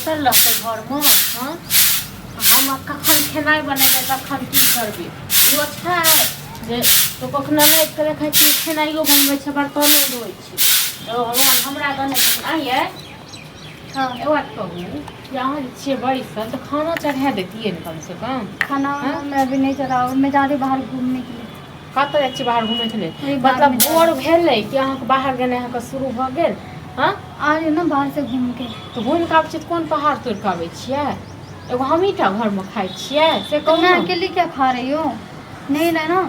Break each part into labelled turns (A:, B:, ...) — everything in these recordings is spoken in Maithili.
A: बैसल रहते घर में। हाँ हम कखन खेनाई बनेबै तखन की करबै ई अच्छा है जे तो कखनो नहीं करे खाइ छी खेनाइयो बनबै छै बर्तनो धोइ छी हमरा गने आइए। हाँ एगो बात कहूँ कि अहाँ जे छियै बैसल तो खाना चढ़ा देतियै ने कम से कम।
B: खाना मैं अभी नहीं चढ़ाऊँ, मैं जा रही बाहर घूमने के लिए।
A: कतऽ जाइ छी बाहर घूमय के लेल? मतलब भोर भेलै कि अहाँके बाहर गेनाइ अहाँके शुरू भऽ गेल? हाँ
B: आ रही ना बाहर से घूम के।
A: तो घूमि कऽ आबै छी तऽ कोन पहाड़ तोड़ि कऽ आबै छियै? एगो हमही टा घरमे खाइ छियै से कहू
B: मैं
A: ने।
B: अकेले क्या खा रही हूँ? नहीं ना ना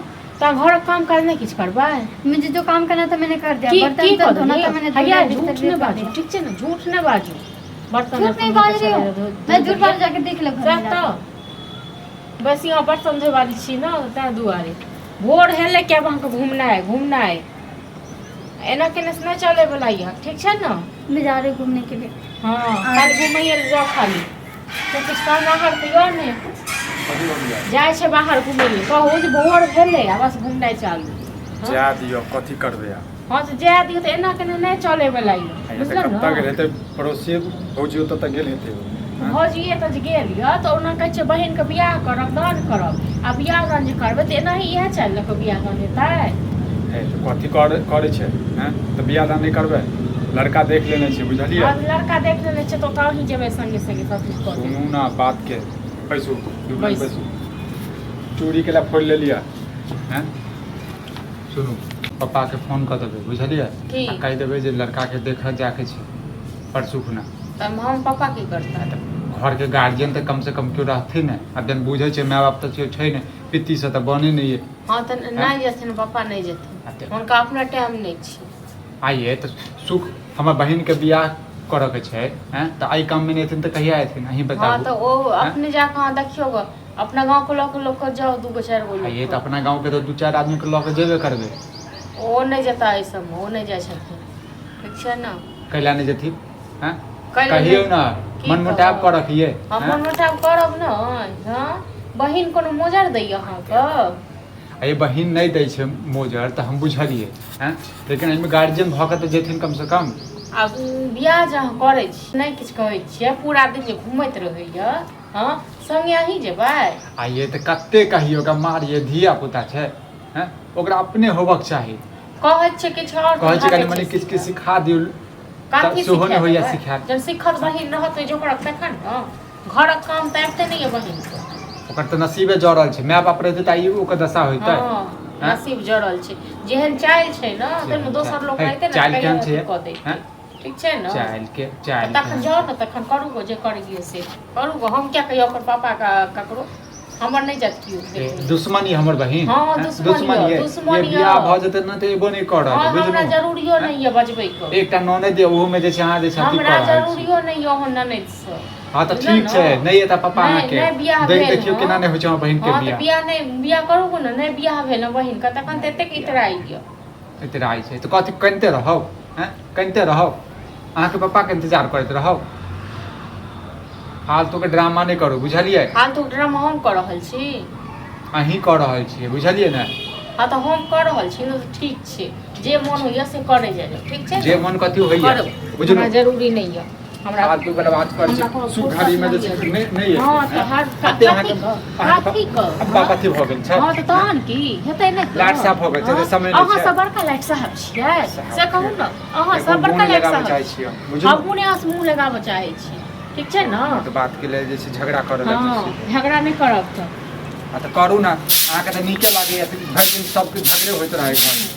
A: तो घर काम काज नहीं किछु करबै?
B: मुझे जो काम करना था मैंने कर दिया।
A: की
B: बर्तन तो धोना था मैंने धो
A: हैया
B: दिया,
A: झूठ
B: बिस्तर
A: नहीं
B: भी कर
A: बाजू
B: दिया।
A: ठीक छै ने झूठ नहीं बाजू। बर्तन
B: झूठ नहीं बाज रही हूँ मैं, झूठ बाज जाके देख लो घर में जाके।
A: बस यहाँ बर्तन धोए वाली छी ने तें दुआरे भोर हेले के अब अहाँके घूमनाइ एना केने से नहीं चले वाला यऽ ठीक छै ने।
B: मैं जा रही हूँ घूमने के लिए।
A: हाँ खाली घूमैये ले जाओ खाली तो कुछ काम आहार तो यो ने जाइ छै बाहर घूमय ले कहू जे भोर भेलै आ बस घूमनाइ चालू।
C: जा दियो कथी करबै आ
A: हाँ तो जाए दियो तो एना केने नहीं चले वाला यऽ बुझलौ
C: कब तक
A: ने।
C: रहते पड़ोसी भौजी ओतऽ तक गेल हेतै।
A: भौजिए तऽ जे गेल यऽ तऽ ओना कहै छै बहिनके बियाह करब दान करब आ बियाह दान जे करबै तऽ एना ही इएह चालि लऽ कऽ बियाह दान हेतै।
C: तो कथी करै छै हैं तऽ बियाह दान नहि करबै लड़का देख लेने छै बुझलियै।
A: अब लड़का देख लेने छै तो कहीं जेबै संगे संगे सब कुछ कऽ देबै।
C: सुनू ना बात के पैसो
A: बैसू।
C: पैसो चोरी के ला फोड़ लेलियै हैं। सुनू पप्पा के फोन कऽ देबै बुझलियै
A: की?
C: आ कहि देबै जे लड़का के देखऽ जाके छै परसू खुना।
A: तब हम पापा की करता
C: घर के गार्जियन तऽ कम से कम क्यों रहथिन ने अब जन बुझे छै माय बाप तऽ छै ने पित्ती से तऽ बने नहीं है।
A: हाँ तो नहीं जेथिन पापा नहीं जेथिन हुनका अपना टाइम नहीं छै।
C: आइए तो सुख हमर बहिन के बियाह करऽ के छै हैं तऽ आई काम में नहीं एथिन तऽ कहिया एथिन अहीं
A: हाँ
C: बताबू।
A: तो वो अपने जाके हाँ देखियो गो अपना गाँव के लोग को जाओ 2 4 गो
C: आइए तो अपना गांव के तो 2 4 आदमी के लऽ के जेबे करबै।
A: वो नहीं जेता ऐ सब में वो नहीं जाइ छथिन ठीक छै ना।
C: कैला नहीं जेथिन हैं
A: कैला
C: कहियो
A: नहीं-
C: ना
A: की
C: मन मुटाव
A: कहब?
C: कर रखिए।
A: हम मन मुटाव करब ने। हाँ बहिन कोनो मोजर दैय अहाँके?
C: ये बहिन नहीं दै छै मोजर तऽ हम बुझलिए हैं लेकिन एहिमे गार्जियन भऽ कऽ तऽ जेथिन कम से कम।
A: आ बियाह जे अहाँ करै छी नहीं किछु कहै छियै पूरा दिन जे घूमैत रहैया हाँ संगे अहीं जेबै?
C: आइए तो कते कहियो का मारिए धिया पुता छै हैं ओकरा अपने होबक चाही।
A: कहै छै किछु और
C: कहै छै कनी मनी किछु किछु सिखा दियौ
A: काफी
C: सेहो नहि होइया
A: सिखा
C: सिखा।
A: जब सिखत बहिन रहत जो करत तखन न घरक काम तऽ आबिते नहीं है बहिन के।
C: ओकर तऽ नसीबे जड़ल छै माय बाप रहतै तऽ आइयो ओकर दशा होइतै।
A: हाँ नसीब जड़ल छै जेहन चाइल छै ना तैमे दोसर लोग रहते
C: चाइल
A: ना
C: केहन छै
A: कऽ दैते ठीक छै ना।
C: चाइल
A: तखन जाओ ना तखन करू गो जे करिए से करू गो हम क्या कहियो ओकर पापा का ककरो हमर नहीं जात कियो
C: दुश्मनी हमर बहिन।
A: हाँ, दुश्मनी है,
C: ये बियाह भऽ जेतै न तऽ एबो नहि करत
A: हाँ हमरा
C: बुझलहुँ।
A: जरूरियो नहीं है बजबै के।
C: एकटा ननद ओहो में जे छै अहाँ जे छथि
A: हमरा जरूरियो नहीं है ओहन ननद से।
C: हाँ तऽ ठीक छै नहीं एता पापा अहाँके
A: नहीं बियाह
C: देख
A: भेल
C: देखियो केना नहि होइ छै हमर बहिन के
A: हाँ तो
C: बियाह।
A: बियाह नहीं बियाह करू गो ना नहीं बियाह भेल ना बहिन का तखन तऽ एतेक इतराइ य।
C: इतराइ छै तऽ कथी कनिते रहब हैं कनिते रहब अहाँके पप्पा के इंतजार करैत रहब। फालतू के ड्रामा नहीं करू बुझलिए।
A: फालतू ड्रामा हम कर रहल छी?
C: अहीं कऽ रहल छियै बुझलिए ने।
A: हाँ तो हम कर रहल छी ना तो ठीक छै जे मन होइया से करे जाइए ठीक छै
C: जे मन कथी होइया
A: करू
C: बुझलहुँ।
A: हमरा जरूरी नहीं है हमरा
C: फालतू वाला बात कर
A: हमरा कोनो
C: सुख घड़ी में जे छै नहीं है।
A: हाँ तो हर काफी क
C: अब्बा कथी भऽ गेल छै?
A: हाँ तो तहन की हेतै नहि
C: लाट साफ भऽ गेल छै तऽ समय नहि
A: अहाँ
C: छै।
A: सब बड़का लाइट साहब छियै से कहू ने अहाँ सब
C: एगो
A: बड़का
C: मुँह
A: लाइट
C: लगाबऽ
A: साहब
C: चाहै छियै
A: हम
C: बुझलहुँ।
A: मुने आस मुँह लगाबऽ चाहै छी ठीक छै ना।
C: तऽ बात के लेल जे छै झगड़ा करऽ
A: हाँ
C: लगै छै।
A: झगड़ा नहीं करब तऽ
C: आ तऽ करू ना अहाँके तऽ नीके लागैया भरि दिन सबके झगड़े होइत रहै छै।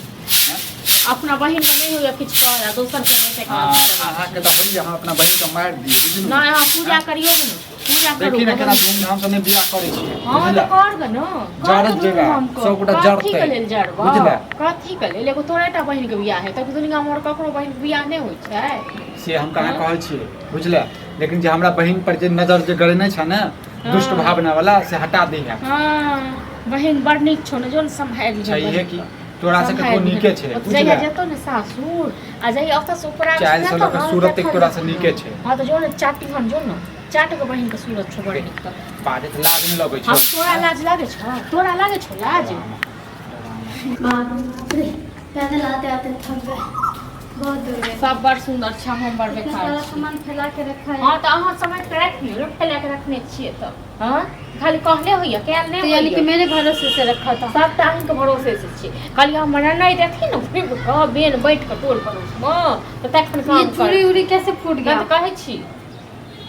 A: अपना बहिन के नहीं होइया किछु कहै दोसर के होतै
C: अहाँके तऽ होइया अहाँ अपना बहिन के मारि दियौ बुझलहुँ।
A: नहीं अहाँ पूजा करियो ने पूजा करू
C: देखी ना केना धूमधाम से नहीं बियाह करै छियै
A: हाँ तो कर ग ना
C: जरत जेबा सब गोटा
A: कथी के
C: जरतै
A: लेल जरबा
C: बुझले।
A: कथी के लेल एगो तोरेटा बहिन के बियाह है तब दुनिया में और ककरो बहिन के बियाह नहीं होइ छै।
C: से हम कहाँ कहै छियै बुझले लेकिन जे हमरा बहिन पर जे नजर जे गड़ेने छै ने दुष्ट भावना वाला से हटा दी है।
A: हाँ बहिन बड़ नीक छौ ने जो संभाल
C: चाहिए कि तोरा से कतो नीके छै
A: जइया
C: बुझले।
A: जेतो ने सासुर आ जइया ओतऽ से ऊपर
C: चाइल से लऽ के सूरत एक तोरा से नीके छै।
A: हाँ तो जो ने चाटी हम जो ने चाट के बहिन के सूरत छौ बड़ नीक तऽ
C: बाजे तऽ लाज नहीं लगै छै।
A: हम तोरा लाज लागे छौ तोरा लागे छौ लाज?
B: बाप रे पैदल आते आते थक गए। बहुत दूर है।
A: सब बड़ सुंदर छै, हम बड़
B: इतना
A: बेकार
B: सारा
A: छी।
B: सामान फैला के रखा है।
A: हाँ तो अहाँ समझ के रख लियो, फैला के रखने छियै तो। हाँ खाली कहले होइए, कैल नहीं
B: तो यानी कि
A: होइए।
B: मेरे भरोसे से रखा था।
A: सब टाइम के भरोसे से छी। खाली हमरा नहीं देथिन न फिर कह बेन बैठ के टोल पड़ोस में तो तखन काम
B: ये
A: कर।
B: चूड़ी उड़ी कैसे फूट
A: मैं
B: गया?
A: तो कहै छी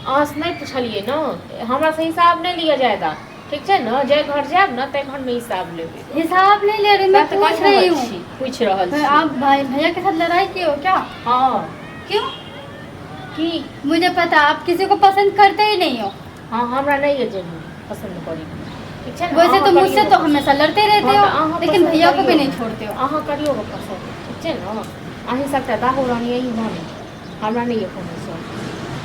A: अहाँ से नहीं पूछलिए न, हमरा से हिसाब नहीं लिया जाएगा, ठीक है न? जे घर जाब न ते घर में हिसाब लेबे।
B: हिसाब नहीं ले रही, मैं
A: तो
B: पूछ रही हूँ।
A: पूछ रहल
B: तो
A: छी।
B: आप भाई भैया के साथ लड़ाई किए हो क्या?
A: हाँ
B: क्यों?
A: की
B: मुझे पता आप किसी को पसंद करते ही नहीं हो।
A: हाँ हमरा नहीं है जरूर पसंद करी, ठीक है न?
B: वैसे तो
A: अहाँ
B: मुझसे
A: करियो
B: तो
A: ग
B: हमेशा लड़ते रहते
A: हाँ, तो
B: हो,
A: अहाँ
B: लेकिन
A: पसंद
B: भैया को भी
A: करियो।
B: नहीं छोड़ते हो।
A: अहाँ करियो ग पसंद, ठीक है न? अहीं सबटा दाहो रानी यही माने, हमरा नहीं है कोनो सब।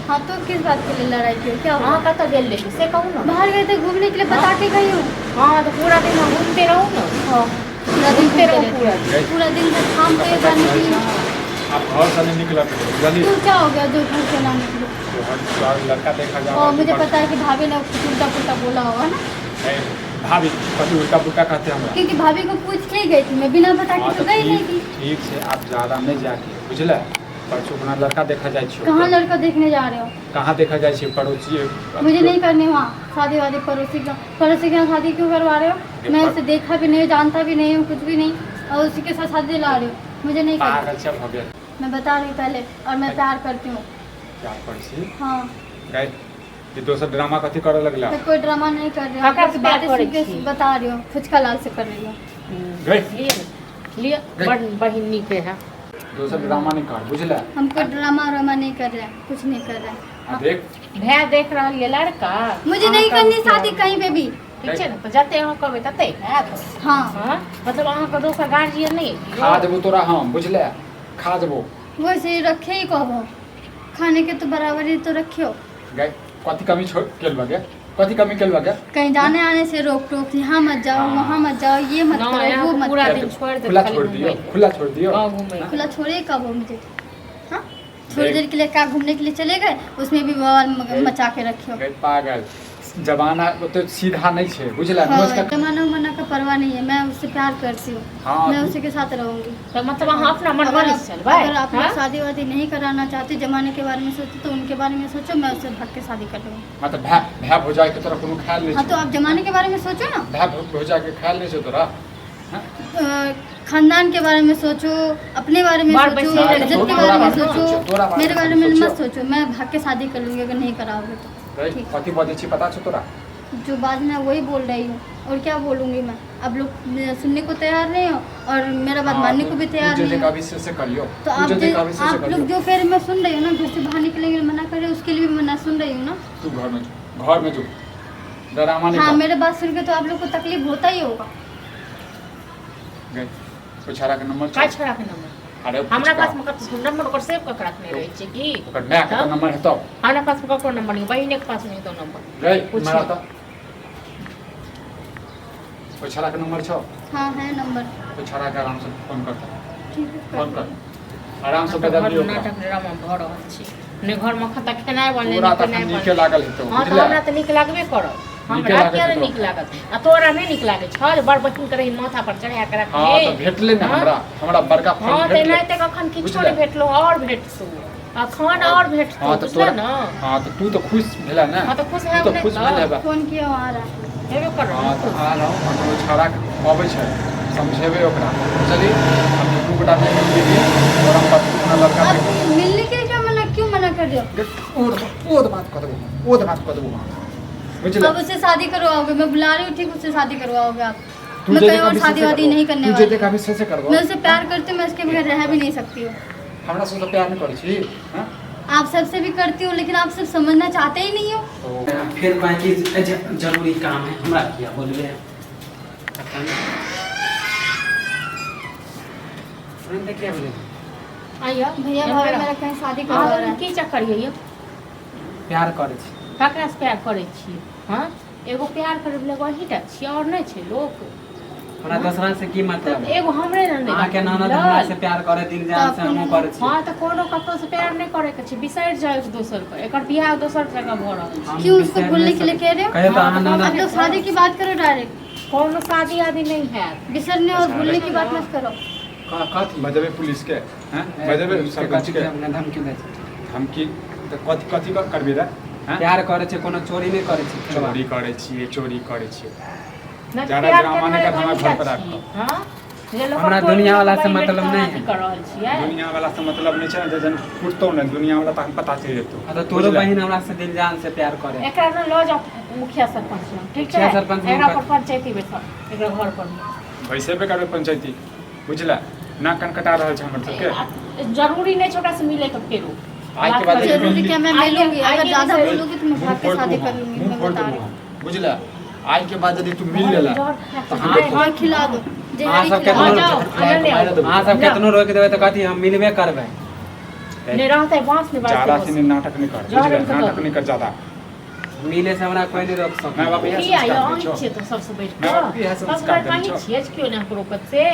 B: हाँ तो किस बात के लिए लड़ाई की हो? क्या हुआ?
A: अहाँ कतऽ गेल रही से कहू न।
B: बाहर गए थे घूमने के लिए, बता के गई हूँ।
A: हाँ तो पूरा दिन हम घूमते रहू न।
B: हाँ पूरा दिन
A: घूमते रहो
B: घूमते
A: पूरा
B: रहते।
A: दिन।
B: पूरा दिन से शाम पे जाने के लिए।
C: आप घर से नहीं निकला जल्दी।
B: तो क्या हो गया जो घर से ना निकलो?
C: लड़का देखा जा
B: और मुझे पता है कि भाभी ने कुछ उल्टा पुल्टा बोला होगा ना,
C: भाभी कभी उल्टा पुल्टा कहते हैं हमरा।
B: क्योंकि भाभी को पूछ के ही गई थी मैं, बिना बता
C: हाँ,
B: के
C: तो
B: तो गई नहीं
C: ठीक
B: थी।
C: ठीक से आप ज्यादा नहीं जाके बुझल। परसों अपना लड़का देखा जाए छियो।
B: कहाँ लड़का देखने जा रहे हो?
C: कहाँ देखा जाए छियो? पड़ोसी
B: मुझे नहीं करनी वहाँ शादी वादी। पड़ोसी के यहाँ शादी क्यों करवा रहे हो? मैं उसे देखा भी नहीं, जानता भी नहीं हूँ, कुछ भी नहीं, और उसी के साथ शादी दिला रहे हो। मुझे नहीं करनी।
C: पागल सब हो गया।
B: मैं बता रही हूँ पहले, और मैं प्यार करती हूँ।
C: क्या पड़ोसी
B: हाँ
C: गए ये दोसर ड्रामा कथी करे लगला?
B: मैं कोई ड्रामा नहीं कर रही
A: हाँ,
B: हूँ, बस
A: कैसे प्यार
B: बातें
A: करे
B: सुन के
A: छी?
B: बता रही हूँ। फुचका लाल से कर रही हूँ।
C: गए
A: लिए बड़ बहिन नीके है।
C: दोसर ड्रामा नहीं कर बुझला।
B: हम कोई ड्रामा व्रामा नहीं कर रहे हैं, कुछ नहीं कर रहे हैं।
C: देख
A: भैया देख रहा है लड़का।
B: मुझे
A: अहाँ
B: नहीं
A: कब
B: करनी
A: क्या?
B: शादी कहीं पे भी।
A: ठीक है ना? तो जते अहाँ कहबै तते हैत।
B: हाँ
A: हाँ मतलब अहाँ का दोसर गार्जियन नहीं है?
C: खा देबो तोरा हम बुझले। खा देबो
B: वैसे ही रखे ही कहबो, खाने के तो बराबर ही तो रखियो।
C: गए कथी कमी छोड़ केल बगे? कथी कमी केल बगे?
B: कहीं जाने आने से रोक टोक, यहाँ मत जाओ,
C: हाँ।
B: वहाँ मत जाओ, ये मत
A: ना,
B: करो,
A: यहाँ
B: वो
A: तो
B: मत
A: पूरा
B: करो।
A: दिन छोड़ दे,
C: खुला
A: खाली
C: छोड़ दियो,
A: घूमे।
C: खुला छोड़ दियो।
A: हाँ, घूमे।
C: हाँ?
B: खुला छोड़े कब हो मुझे? हाँ थोड़ी देर के लिए क्या घूमने के लिए चले गए, उसमें भी बवाल मचा के रखियो।
C: गए पागल जमाना तो सीधा नहीं छे बुझला।
B: हाँ,
C: नमस्कार।
B: जमाना उमाना का परवाह नहीं है, मैं उससे प्यार करती हूँ।
C: हाँ,
B: मैं
C: तू-
B: उसी के साथ रहूंगी।
A: तो मतलब अहाँ अपना मन
B: अगर
A: मानी
B: आप-
A: से चलबै?
B: अगर आप लोग
A: हाँ?
B: शादी वादी नहीं कराना चाहते, जमाने के बारे में सोचो तो उनके बारे में सोचो, मैं उससे भाग के शादी कर लूँगी।
C: मतलब भै भै भौजाई के तोरा कोनो ख्याल नहीं
B: हाँ तो
C: छे?
B: आप जमाने के बारे में सोचो ना,
C: भै भौजाई के ख्याल नहीं छे तोरा? हाँ?
B: खानदान के बारे में सोचो, अपने बारे में
A: बार
B: सोचो,
A: बच्चे
B: इज्जत के
C: तोरा
B: बारे में
C: बारे में सोचो, तोरा
B: सोचो,
C: बारे
B: मेरे
C: में
B: बारे में
C: सोचो।
B: मत सोचो। मैं भाग के शादी कर लूँगी अगर नहीं कराओगे तो।
C: गए
B: ठीक।
C: कथी बजे छी पता छे तोरा?
B: जो बात मैं वही बोल रही हूँ, और क्या बोलूँगी मैं? अब लोग सुनने को तैयार नहीं हो और मेरा बात
C: हाँ,
B: मानने
C: तो
B: को भी तैयार
C: तू
B: नहीं
C: जो
B: हो।
C: अभी से करियो।
B: तो
C: तू जो अभी से
B: आप
C: करियो।
B: लोग जो कह रहे मैं सुन रही हूँ ना, घर से बाहर निकलेंगे मना कर रहे हो, उसके लिए भी मना सुन रही हूँ ना।
C: तू घर में जो ड्रामा नहीं
B: हाँ
C: कर।
B: मेरे बात सुन के तो आप लोग को तकलीफ होता ही होगा।
C: गए कोई छाड़ा के नंबर
A: का
C: छे?
A: छोड़ा के नंबर
C: अरे
A: हमरा
C: पुचका।
A: पास में कत नंबर ओकर सेव कर रखने रहे छै की?
C: ओकर माय के तो नंबर है तो
A: हमरा पास में ककरो नंबर नहीं, बहिने के पास नहीं तो नंबर।
C: गए
A: पूछिए।
C: मारा तो कोई छाड़ा के नंबर छो?
B: हाँ है नंबर।
C: तो छाड़ा के आराम से फोन करता।
B: ठीक है
C: फोन
B: कर
C: कर आराम से
A: घर
C: बदल
A: में
C: दियो।
A: नाटक ड्रामा भऽ रहल छी। ने घर में खता खेनाइ बनले
C: पूरा
A: ने
C: तक
A: खेनाइ
C: नीके
A: बनले।
C: लागल है तो
A: हाँ तो
C: बुझले।
A: हमरा तऽ नीक लागबे करत।
C: नीके
A: हमरा
C: लागत
A: किया
C: है
A: नहीं
C: तो।
A: नीक लागत? आ तोरा नहीं नीक लागे छ जे बड़ बहिन के रही माथा पर चढ़ा के रखले।
C: हाँ तो भेटले ना
A: हाँ?
C: हमरा बड़का फोन
A: हाँ
C: भेटले।
A: तेनाहिते कखन किछो
C: बुझले।
A: नहीं भेटलो और भेटतौ। अखन और भेटतौ
C: हाँ तो
A: बुझले
C: तोरा
A: ना?
C: हाँ तो तू तो खुश भेला ना।
A: हाँ तो खुश
C: तू
A: है
C: तो खुश भेल हेबा।
B: फोन किया आ रहा है।
A: हेबे कर
C: हाँ तो आ रहा हूँ मतलब छाड़ा के अबै छै समझेबे ओकरा। चली हम दू गोटा मिल गेलिए और हम बात अपना लड़का
B: आप
C: के
B: मिलने के लिए क्या मना, क्यों मना कर रहे हो?
C: ओ बात कर देबो। ओ बात कर देबो। बुझले।
B: अब उससे शादी करवाओगे? मैं बुला रही हूँ, ठीक, उससे शादी करवाओगे आप?
C: तू
B: मैं
C: जे
B: कहीं और
C: कभी
B: शादी
C: से
B: वादी
C: करबो।
B: नहीं करने
C: तू जे
B: वाली।
C: कभी से करबो।
B: मैं उससे प्यार करती हूँ, मैं उसके बगैर रह भी नहीं सकती हूँ।
C: हमरा से तो प्यार नहीं करै छी। हां
B: आप सबसे भी करती हूँ, लेकिन आप सब समझना चाहते ही नहीं हो।
C: तो
D: फिर बाकी जरूरी काम है हमरा किया बोलबे पता नहीं फ्रेंड क्या बोले
A: आइया
B: भैया भाभी मेरा कहीं शादी करवा रहा
A: अहाँ
B: है।
A: की चक्कर है?
D: प्यार करे छी
A: ककरा से प्यार करै छी? हाँ एगो प्यार करे वाला वही टा छी और नहीं छै लोग।
D: हमरा दूसरा से की
A: तो
D: मतलब
A: एगो हमरे न
D: अहाँ के ननद हमरा से प्यार करे दिल जान से हमहु करे छी
A: हाँ तो कोनो ककरो से प्यार नहीं करे के छै, बिसरि जाए एक दोसर के। एकर बियाह दोसर जगह भ रहल छै।
D: हम
B: क्यों उसको
D: बिसर
B: भूलने
D: नहीं
B: के लिए
D: सक-
B: कह रहे हो?
D: कहे तो
A: हाँ,
D: अहाँ
A: तो
D: ननद
B: आप लोग शादी की बात करो डायरेक्ट,
A: कोनो शादी आदि नहीं है।
B: बिसरने और भूलने की बात मत करो।
D: कथी
C: बजेबे पुलिस के हैं बजेबे सरपंच के
D: हमने धमकी दे छै
C: धमकी तो कथी करबी रे हैं
D: प्यार करे छै कोनो चोरी नहीं करे छै
C: चोरी करे छियै
A: ना
C: ज्यादा
A: प्यार
C: ड्रामा
A: करने
C: नहीं कर,
A: वाला
C: हमारे घर पर
A: बनिका
C: आबि
A: छियै, हाँ? जे लोग
D: हमरा
A: कोई
D: दुनिया वाला से
A: मोबाइल
D: मतलब
A: लेके
D: नहीं
A: अथी
D: है।
A: कर रहल छियै।
C: दुनिया वाला से मतलब नहीं छै जन फुटतो न दुनिया वाला तक पता चल जेतो
D: तो तोरो बहन हमरा से दिल जान से प्यार करे
A: एकरा न लऽ जाओ मुखिया सरपंच लग, ठीक छै?
D: मुखिया सरपंच लग
A: एकरा
D: बात-
A: पर पंचायती बैठल एकरा घर पर।
C: वैसे पे करबे पंचायती बुझला ना कनकटा रहल छै हमर सबके
A: आ, जरूरी नहीं छै ओकरा से मिले के फेरो।
C: आज के बाद
B: जरूरी क्या मैं मिलूंगी अगर
A: आइए
B: ज्यादा
A: जैसे-
B: बोलोगी तो मैं भाग के शादी कर लूंगी मैं बता रही हूँ
C: बुझला आज के बाद यदि तू मिल लेला
B: और खिला दो
D: हाँ, सब
B: खिला
D: केतना
B: दो।
A: जाओ, आगे ले आओ।
D: अहाँ सब केतनो रोक देबै तऽ कथी हम मिलबे करबै
A: नहीं रहते बांस में
C: ज्यादा
A: बात
C: से नाटक नहीं कर
A: जा रहे
C: बुझला
A: हैं तो
C: नाटक नहीं कर ज्यादा
D: मिले से हमरा कोई नहीं रोक
C: मैं बाप
D: सकता
C: इएह
A: की आयो
C: संस्कार दै
A: आइ
C: छौ
A: छियै तो सबसे बैठ
C: मैं बाप इएह
A: के
C: संस्कार दै
A: कहीं
C: छौ
A: छियै क्यों ना रोकत से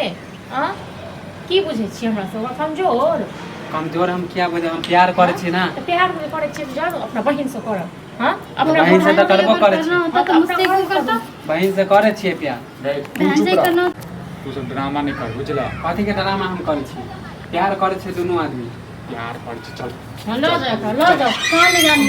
A: हां की बुझै छियै हमरा सब कमजोर
D: कमजोर हम क्या बुझे हम प्यार करे छी ना
A: तऽ प्यार में करे छियै जानो अपना बहिन से करब हां अपना
D: बहिन से तऽ करबो करे
B: करना
D: छी
B: होता तो मुझसे क्यों करता
D: बहन से करे छियै प्यार
C: तू
B: बहन
C: चुप
B: से
C: रह
B: करना
C: तू सब ड्रामा नहीं कर बुझला
D: कथी के ड्रामा हम करे छी प्यार करे छी दुनू आदमी
C: प्यार कर चल
A: लो जाओ कहाँ ले जानी